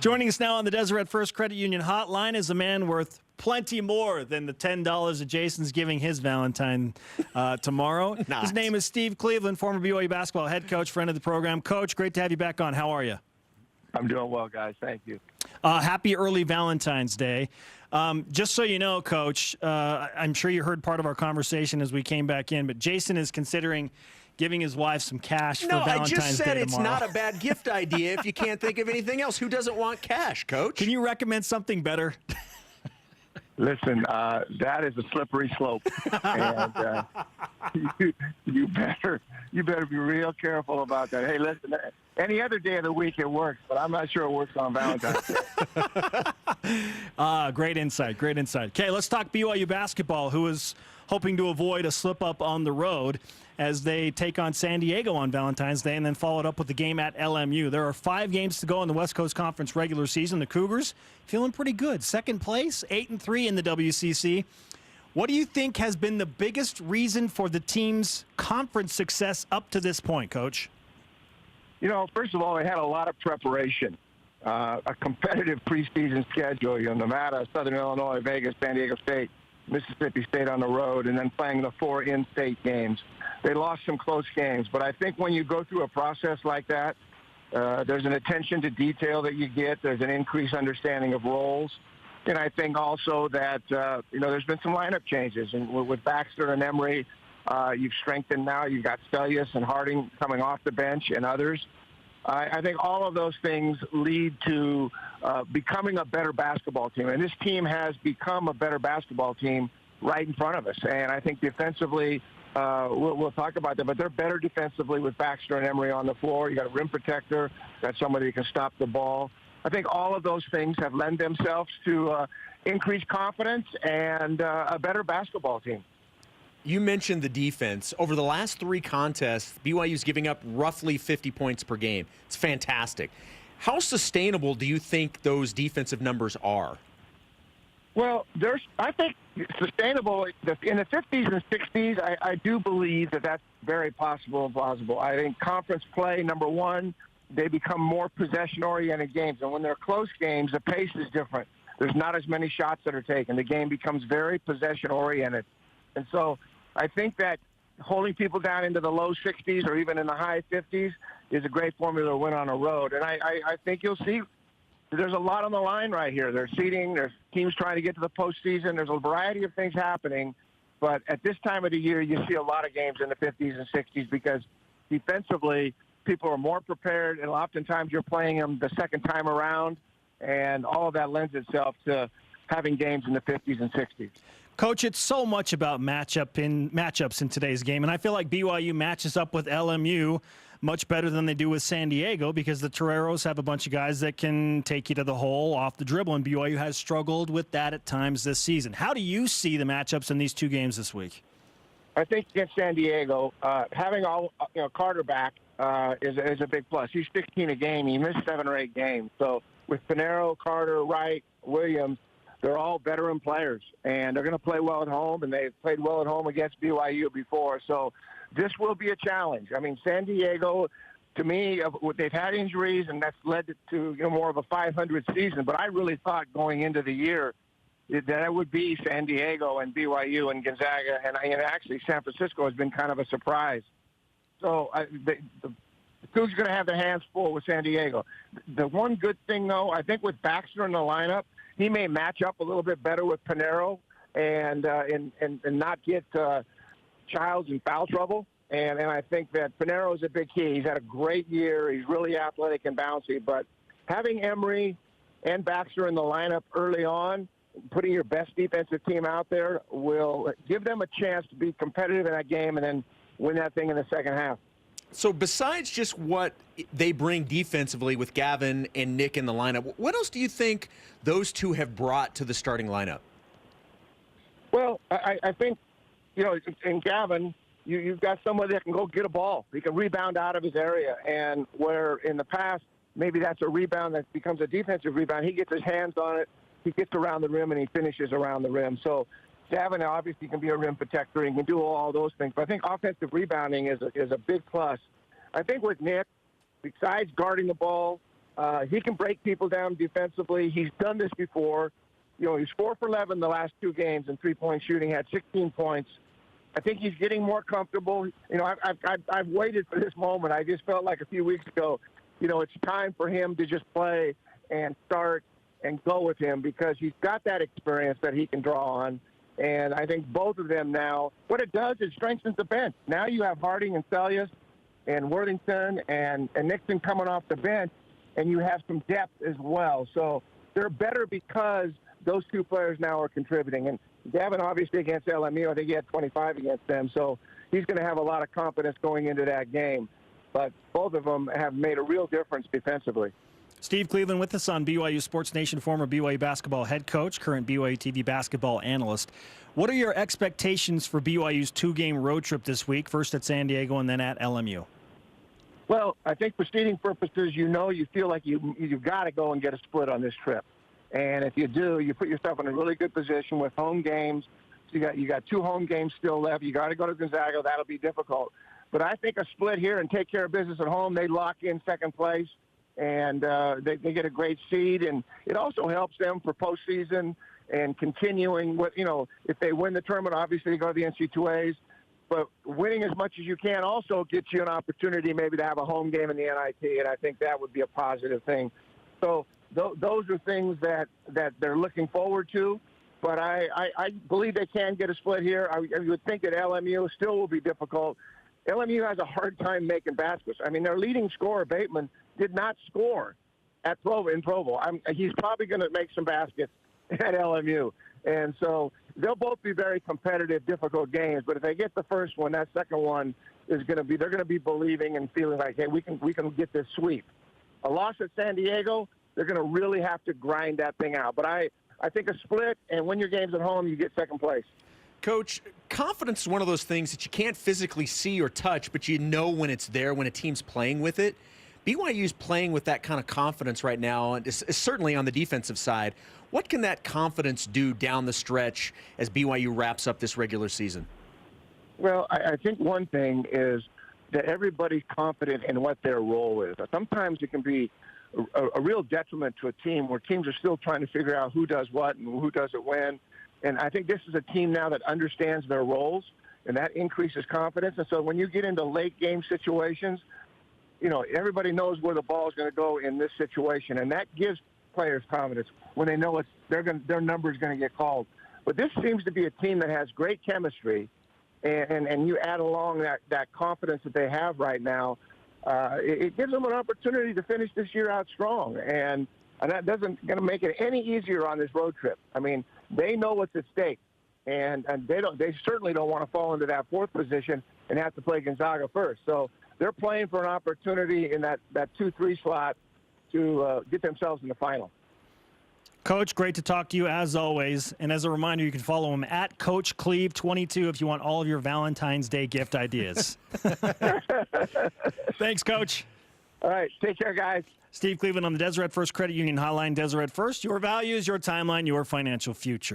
Joining us now on the Deseret First Credit Union hotline is a man worth plenty more than the $10 that Jason's giving his Valentine tomorrow. His name is Steve Cleveland, former BYU basketball head coach, friend of the program. Coach, great to have you back on. How are you? I'm doing well, guys. Thank you. Happy early Valentine's Day. Just so you know, Coach, I'm sure you heard part of our conversation as we came back in, but Jason is considering giving his wife some cash for Valentine's Day tomorrow. No, I just said it's not a bad gift idea if you can't think of anything else. Who doesn't want cash, Coach? Can you recommend something better? Listen, that is a slippery slope, and you better be real careful about that. Hey, listen, any other day of the week it works, but I'm not sure it works on Valentine's Day. Great insight, great insight. Okay, let's talk BYU basketball, who is hoping to avoid a slip-up on the road as they take on San Diego on Valentine's Day and then follow it up with the game at LMU. There are 5 games to go in the West Coast Conference regular season. The Cougars feeling pretty good. Second place, 8-3 in the WCC. What do you think has been the biggest reason for the team's conference success up to this point, Coach? You know, first of all, they had a lot of preparation, a competitive preseason schedule. You know, Nevada, Southern Illinois, Vegas, San Diego State, Mississippi State on the road, and then playing the 4 in-state games. They lost some close games, but I think when you go through a process like that, there's an attention to detail that you get. There's an increased understanding of roles. And I think also that, there's been some lineup changes. And with Baxter and Emery, you've strengthened now. You've got Stelius and Harding coming off the bench and others. I think all of those things lead to becoming a better basketball team. And this team has become a better basketball team right in front of us. And I think defensively, we'll talk about that, but they're better defensively with Baxter and Emery on the floor. You got a rim protector, got somebody who can stop the ball. I think all of those things have lent themselves to increased confidence and a better basketball team. You mentioned the defense. Over the last 3 contests, BYU's giving up roughly 50 points per game. It's fantastic. How sustainable do you think those defensive numbers are? Well, I think sustainable in the 50s and 60s. I do believe that that's very possible and plausible. I think conference play, number one, they become more possession-oriented games. And when they're close games, the pace is different. There's not as many shots that are taken. The game becomes very possession-oriented. And so I think that holding people down into the low 60s or even in the high 50s is a great formula to win on a road. And I think you'll see there's a lot on the line right here. There's seeding. There's teams trying to get to the postseason. There's a variety of things happening. But at this time of the year, you see a lot of games in the 50s and 60s because defensively, people are more prepared, and oftentimes you're playing them the second time around, and all of that lends itself to having games in the 50s and 60s. Coach, it's so much about matchups in today's game, and I feel like BYU matches up with LMU much better than they do with San Diego because the Toreros have a bunch of guys that can take you to the hole off the dribble, and BYU has struggled with that at times this season. How do you see the matchups in these 2 games this week? I think against San Diego, having Carter back is a big plus. He's 16 a game. He missed 7 or 8 games. So with Pinero, Carter, Wright, Williams, they're all veteran players, and they're going to play well at home, and they've played well at home against BYU before. So this will be a challenge. I mean, San Diego, to me, they've had injuries, and that's led to more of a 500 season. But I really thought going into the year that it would be San Diego and BYU and Gonzaga, and actually San Francisco has been kind of a surprise. So the Cougs are going to have their hands full with San Diego. The one good thing, though, I think with Baxter in the lineup, he may match up a little bit better with Pinero and not get Childs in foul trouble. And I think that Pinero is a big key. He's had a great year. He's really athletic and bouncy. But having Emery and Baxter in the lineup early on, putting your best defensive team out there will give them a chance to be competitive in that game and then win that thing in the second half. So besides just what they bring defensively with Gavin and Nick in the lineup, what else do you think those 2 have brought to the starting lineup? Well, I think, in Gavin, you've got somebody that can go get a ball. He can rebound out of his area. And where in the past, maybe that's a rebound that becomes a defensive rebound, he gets his hands on it, he gets around the rim, and he finishes around the rim. So Gavin obviously can be a rim protector. He can do all those things. But I think offensive rebounding is a big plus. I think with Nick, besides guarding the ball, He can break people down defensively. He's done this before. He's 4 for 11 the last 2 games in three-point shooting, had 16 points. I think he's getting more comfortable. I've waited for this moment. I just felt like a few weeks ago, it's time for him to just play and start and go with him because he's got that experience that he can draw on. And I think both of them now, what it does is strengthens the bench. Now you have Harding and Sellius and Worthington and Nixon coming off the bench, and you have some depth as well. So they're better because those 2 players now are contributing. And Gavin, obviously, against LMU, I think he had 25 against them. So he's going to have a lot of confidence going into that game. But both of them have made a real difference defensively. Steve Cleveland with us on BYU Sports Nation, former BYU basketball head coach, current BYUtv basketball analyst. What are your expectations for BYU's 2-game road trip this week, first at San Diego and then at LMU? Well, I think for seeding purposes, you feel like you've got to go and get a split on this trip. And if you do, you put yourself in a really good position with home games. So you got 2 home games still left. You got to go to Gonzaga. That'll be difficult. But I think a split here and take care of business at home, they lock in second place. And they get a great seed, and it also helps them for postseason and continuing. If they win the tournament, obviously they go to the NC2As, but winning as much as you can also gets you an opportunity maybe to have a home game in the NIT, and I think that would be a positive thing. So those are things that they're looking forward to. But I believe they can get a split here. I would think that LMU still will be difficult. LMU has a hard time making baskets. I mean, their leading scorer, Bateman, did not score in Provo. He's probably going to make some baskets at LMU. And so they'll both be very competitive, difficult games. But if they get the first one, that second one is going to be, they're going to be believing and feeling like, hey, we can get this sweep. A loss at San Diego, they're going to really have to grind that thing out. But I think a split and win your games at home, you get second place. Coach, confidence is one of those things that you can't physically see or touch, but you know when it's there, when a team's playing with it. BYU's playing with that kind of confidence right now, and certainly on the defensive side. What can that confidence do down the stretch as BYU wraps up this regular season? Well, I think one thing is that everybody's confident in what their role is. Sometimes it can be a real detriment to a team where teams are still trying to figure out who does what and who does it when. And I think this is a team now that understands their roles, and that increases confidence. And so when you get into late game situations, everybody knows where the ball is going to go in this situation, and that gives players confidence when they know their number is going to get called. But this seems to be a team that has great chemistry, and you add along that confidence that they have right now, it gives them an opportunity to finish this year out strong. And that doesn't going to make it any easier on this road trip. I mean, they know what's at stake, and they certainly don't want to fall into that 4th position and have to play Gonzaga first. So they're playing for an opportunity in that 2-3 slot to get themselves in the final. Coach, great to talk to you as always. And as a reminder, you can follow him at Coach Cleve22 if you want all of your Valentine's Day gift ideas. Thanks, Coach. All right. Take care, guys. Steve Cleveland on the Deseret First Credit Union Hotline. Deseret First, your values, your timeline, your financial future.